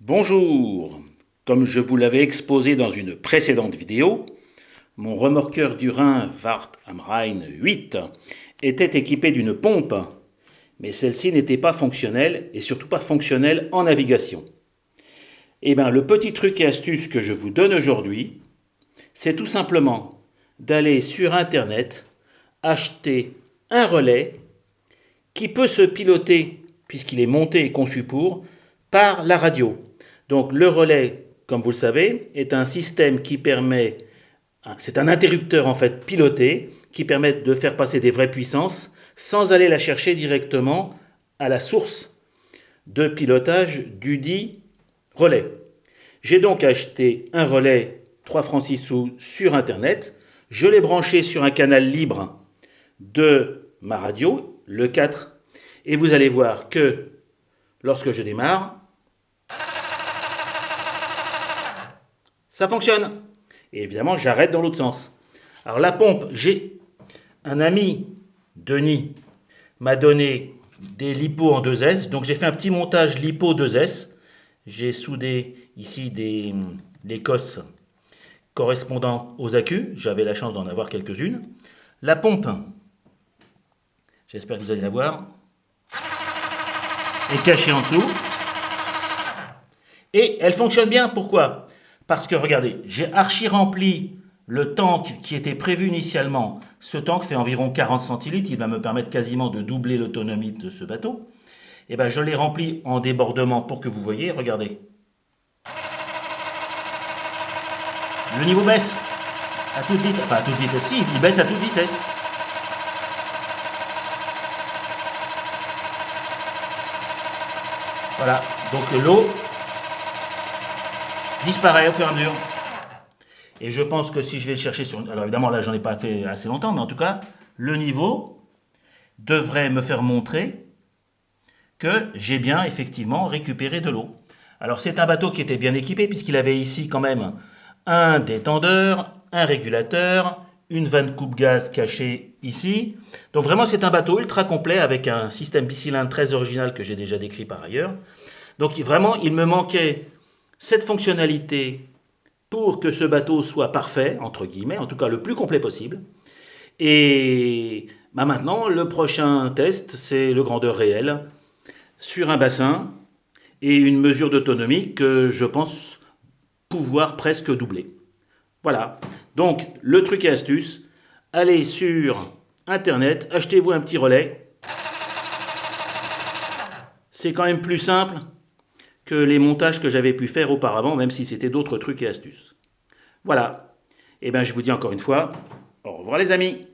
Bonjour, comme je vous l'avais exposé dans une précédente vidéo, mon remorqueur du Rhin Wart am Rhein 8 était équipé d'une pompe, mais celle-ci n'était pas fonctionnelle et surtout pas fonctionnelle en navigation. Eh bien, le petit truc et astuce que je vous donne aujourd'hui, c'est tout simplement d'aller sur Internet, acheter un relais qui peut se piloter, puisqu'il est monté et conçu pour, par la radio. Donc le relais, comme vous le savez, est un système qui permet, c'est un interrupteur en fait piloté, qui permet de faire passer des vraies puissances sans aller la chercher directement à la source de pilotage du dit relais. J'ai donc acheté un relais 3 francs 6 sous sur Internet, je l'ai branché sur un canal libre de ma radio, le 4, et vous allez voir que lorsque je démarre, ça fonctionne. Et évidemment, j'arrête dans l'autre sens. Alors la pompe, j'ai un ami, Denis, m'a donné des lipos en 2S. Donc j'ai fait un petit montage lipo 2S. J'ai soudé ici des cosses correspondant aux accus. J'avais la chance d'en avoir quelques-unes. La pompe, j'espère que vous allez la voir, est cachée en dessous. Et elle fonctionne bien. Pourquoi? Parce que regardez, j'ai archi rempli le tank qui était prévu initialement. Ce tank fait environ 40 centilitres. Il va me permettre quasiment de doubler l'autonomie de ce bateau. Et ben, je l'ai rempli en débordement pour que vous voyez. Regardez. Le niveau baisse à toute vitesse. Enfin, à toute vitesse, si, il baisse à toute vitesse. Voilà. Donc l'eau disparaît au fur et à mesure. Et je pense que si je vais le chercher sur... Alors évidemment, là, j'en ai pas fait assez longtemps, mais en tout cas, le niveau devrait me faire montrer que j'ai bien effectivement récupéré de l'eau. Alors c'est un bateau qui était bien équipé puisqu'il avait ici quand même un détendeur, un régulateur, une vanne coupe-gaz cachée ici. Donc vraiment c'est un bateau ultra complet avec un système bicylindre très original que j'ai déjà décrit par ailleurs. Donc vraiment il me manquait cette fonctionnalité pour que ce bateau soit parfait, entre guillemets, en tout cas le plus complet possible. Et bah maintenant, le prochain test, c'est le grandeur réel sur un bassin et une mesure d'autonomie que je pense pouvoir presque doubler. Voilà. Donc, le truc et astuce, allez sur Internet, achetez-vous un petit relais. C'est quand même plus simple que les montages que j'avais pu faire auparavant, même si c'était d'autres trucs et astuces. Voilà. Et bien, je vous dis encore une fois, au revoir les amis.